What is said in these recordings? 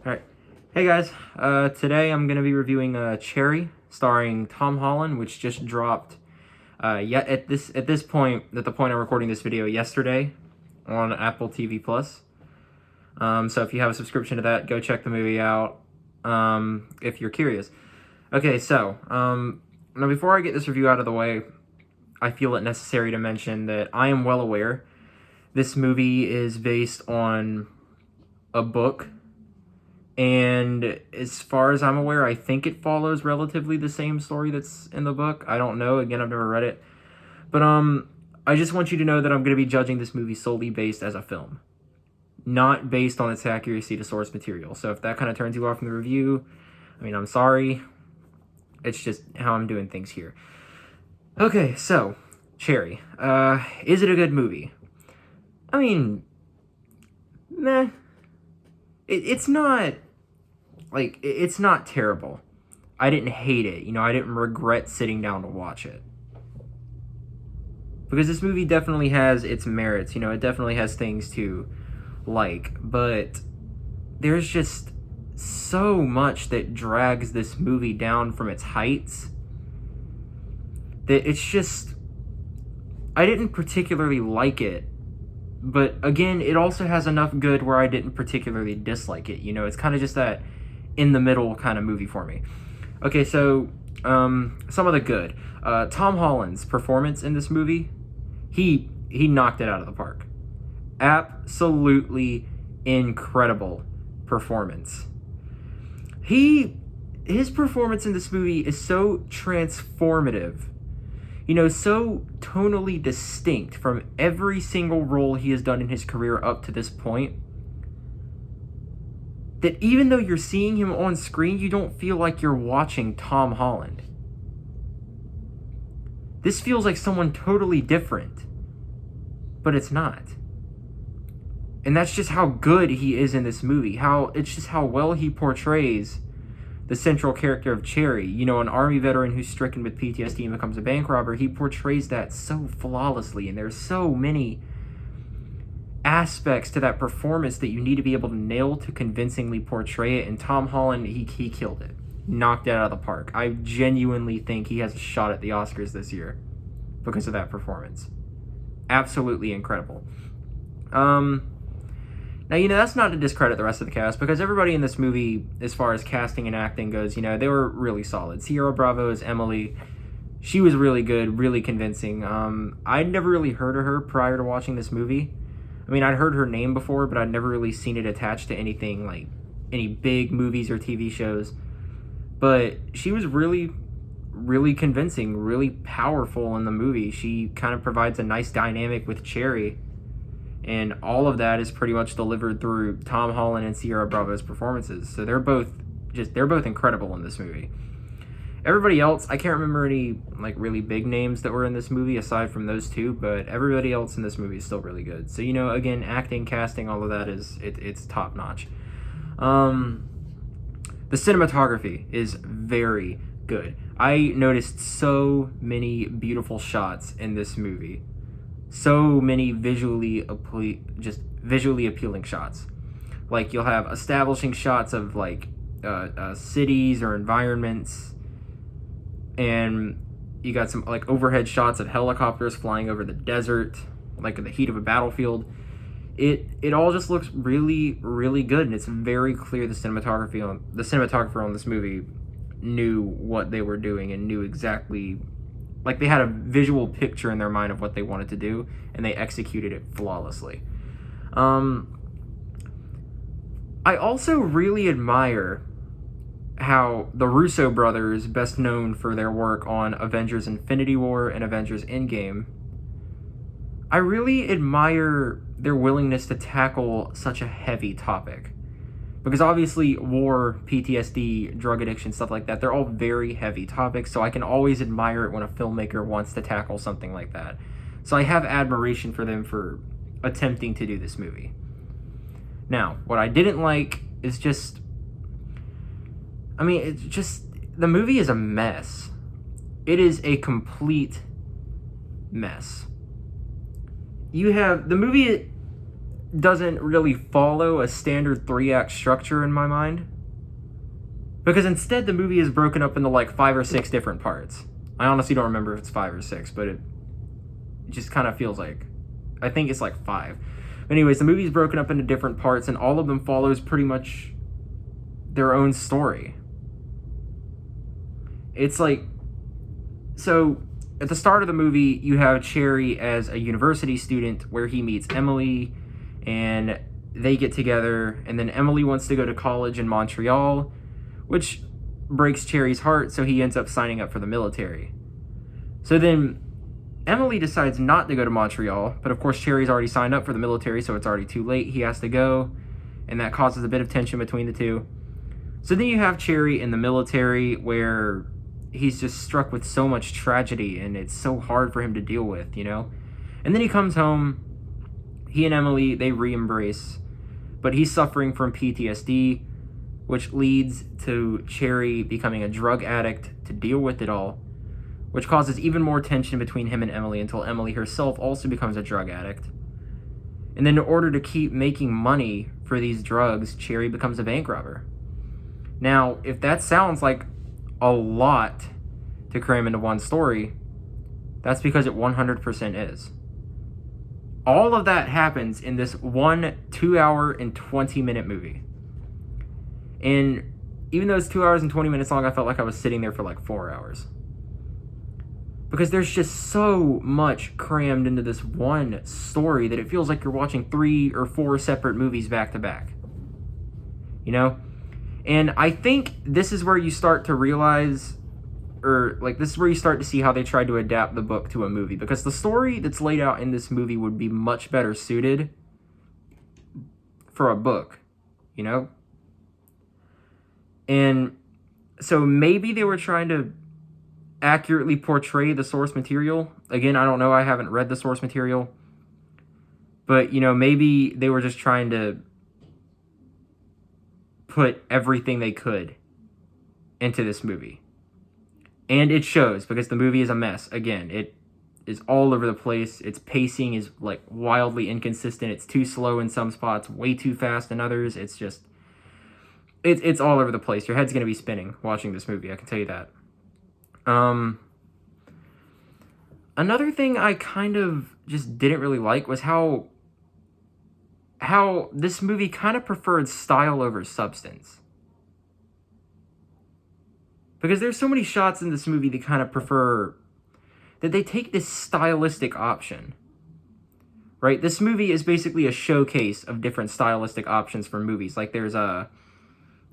Alright. Hey guys, today I'm going to be reviewing Cherry, starring Tom Holland, which just dropped yet at this point, at the point I'm recording this video, yesterday on Apple TV Plus. So if you have a subscription to that, go check the movie out if you're curious. Okay, so now before I get this review out of the way, I feel it necessary to mention that I am well aware this movie is based on a book. And as far as I'm aware, I think it follows relatively the same story that's in the book. I don't know. Again, I've never read it. But I just want you to know that I'm going to be judging this movie solely based as a film, not based on its accuracy to source material. So if that kind of turns you off from the review, I mean, I'm sorry. It's just how I'm doing things here. Okay, so Cherry. Is it a good movie? I mean, meh. It's not, like, it's not terrible. I didn't hate it. You know, I didn't regret sitting down to watch it. Because this movie definitely has its merits. You know, it definitely has things to like. But there's just so much that drags this movie down from its heights that it's just, I didn't particularly like it. But again, it also has enough good where I didn't particularly dislike it. You know, it's kind of just that in the middle kind of movie for me. Okay, so some of the good. Tom Holland's performance in this movie, he knocked it out of the park. Absolutely incredible performance. His performance in this movie is so transformative. You know, so tonally distinct from every single role he has done in his career up to this point, that even though you're seeing him on screen, you don't feel like you're watching Tom Holland. This feels like someone totally different, but it's not. And that's just how good he is in this movie. It's just how well he portrays the central character of Cherry. You know, an army veteran who's stricken with PTSD and becomes a bank robber. He portrays that so flawlessly, and there's so many aspects to that performance that you need to be able to nail to convincingly portray it. And Tom Holland, he killed it. Knocked it out of the park. I genuinely think he has a shot at the Oscars this year because of that performance. Absolutely incredible. Now, you know, that's not to discredit the rest of the cast, because everybody in this movie, as far as casting and acting goes, you know, they were really solid. Sierra Bravo as Emily. She was really good, really convincing. I'd never really heard of her prior to watching this movie. I mean, I'd heard her name before, but I'd never really seen it attached to anything, like any big movies or TV shows. But she was really, really convincing, really powerful in the movie. She kind of provides a nice dynamic with Cherry. And all of that is pretty much delivered through Tom Holland and Sierra Bravo's performances. So they're both incredible in this movie. Everybody else, I can't remember any like really big names that were in this movie aside from those two, but everybody else in this movie is still really good. So, you know, again, acting, casting, all of that it's top notch. The cinematography is very good. I noticed so many beautiful shots in this movie. So many visually appealing shots. Like, you'll have establishing shots of like cities or environments, and you got some like overhead shots of helicopters flying over the desert, like in the heat of a battlefield. It all just looks really, really good, and it's very clear the cinematographer on this movie knew what they were doing and knew exactly, like, they had a visual picture in their mind of what they wanted to do, and they executed it flawlessly. I also really admire how the Russo brothers, best known for their work on Avengers Infinity War and Avengers Endgame, I really admire their willingness to tackle such a heavy topic. Because obviously war, PTSD, drug addiction, stuff like that, they're all very heavy topics, so I can always admire it when a filmmaker wants to tackle something like that. So I have admiration for them for attempting to do this movie. Now, what I didn't like is just, I mean, it's just, the movie is a mess. It is a complete mess. You have, the movie doesn't really follow a standard 3-act structure in my mind. Because instead the movie is broken up into like 5 or 6 different parts. I honestly don't remember if it's 5 or 6, but it just kind of feels like, I think it's like 5. Anyways, the movie is broken up into different parts, and all of them follows pretty much their own story. It's like, so at the start of the movie, you have Cherry as a university student where he meets Emily, and they get together, and then Emily wants to go to college in Montreal, which breaks Cherry's heart, so he ends up signing up for the military. So then Emily decides not to go to Montreal, but of course Cherry's already signed up for the military, so it's already too late. He has to go, and that causes a bit of tension between the two. So then you have Cherry in the military where he's just struck with so much tragedy, and it's so hard for him to deal with, you know? And then he comes home, he and Emily, they re-embrace, but he's suffering from PTSD, which leads to Cherry becoming a drug addict to deal with it all, which causes even more tension between him and Emily until Emily herself also becomes a drug addict. And then in order to keep making money for these drugs, Cherry becomes a bank robber. Now, if that sounds like a lot to cram into one story, that's because it 100% is. All of that happens in this one 2-hour and 20-minute movie. And even though it's 2 hours and 20 minutes long, I felt like I was sitting there for like 4 hours. Because there's just so much crammed into this one story that it feels like you're watching 3 or 4 separate movies back to back. You know? And I think this is where you start to realize, or like this is where you start to see how they tried to adapt the book to a movie. Because the story that's laid out in this movie would be much better suited for a book, you know? And so maybe they were trying to accurately portray the source material. Again, I don't know, I haven't read the source material. But, you know, maybe they were just trying to put everything they could into this movie. And it shows, because the movie is a mess. Again, it is all over the place. Its pacing is like wildly inconsistent. It's too slow in some spots, way too fast in others. It's just, it's all over the place. Your head's going to be spinning watching this movie, I can tell you that. Another thing I kind of just didn't really like was how this movie kind of preferred style over substance. Because there's so many shots in this movie that kind of prefer, that they take this stylistic option. Right? This movie is basically a showcase of different stylistic options for movies. Like there's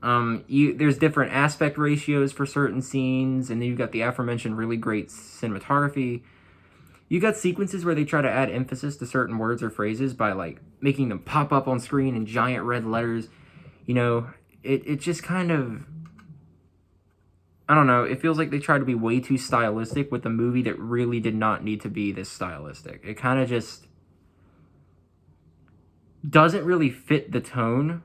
there's different aspect ratios for certain scenes, and then you've got the aforementioned really great cinematography. You got sequences where they try to add emphasis to certain words or phrases by like making them pop up on screen in giant red letters. You know, it just kind of, I don't know, it feels like they tried to be way too stylistic with a movie that really did not need to be this stylistic. It kind of just doesn't really fit the tone.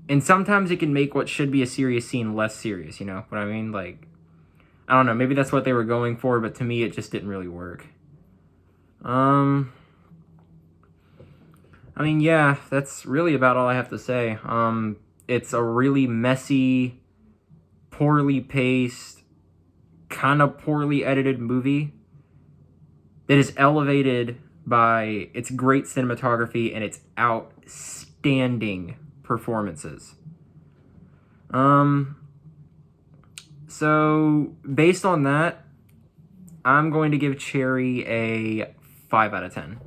And sometimes it can make what should be a serious scene less serious, you know what I mean? Like, I don't know, maybe that's what they were going for, but to me it just didn't really work. I mean, yeah, that's really about all I have to say. It's a really messy, poorly paced, kind of poorly edited movie that is elevated by its great cinematography and its outstanding performances. So based on that, I'm going to give Cherry a 5 out of 10.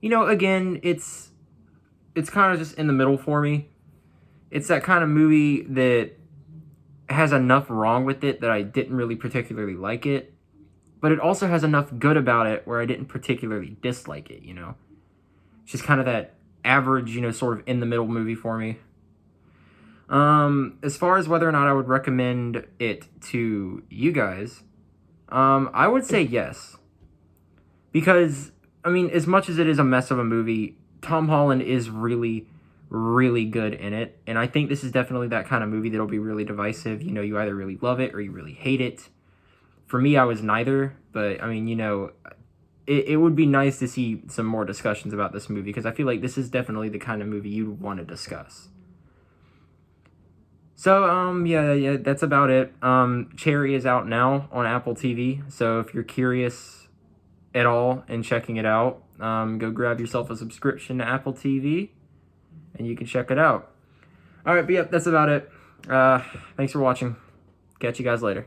You know, again, it's kind of just in the middle for me. It's that kind of movie that has enough wrong with it that I didn't really particularly like it, but it also has enough good about it where I didn't particularly dislike it, you know? It's just kind of that average, you know, sort of in the middle movie for me. As far as whether or not I would recommend it to you guys, I would say yes. Because, I mean, as much as it is a mess of a movie, Tom Holland is really, really good in it. And I think this is definitely that kind of movie that'll be really divisive. You know, you either really love it or you really hate it. For me, I was neither. But, I mean, you know, it would be nice to see some more discussions about this movie, because I feel like this is definitely the kind of movie you'd want to discuss. So, yeah, that's about it. Cherry is out now on Apple TV, so if you're curious at all and checking it out, go grab yourself a subscription to Apple TV, and you can check it out. Alright, but yep, that's about it. Thanks for watching. Catch you guys later.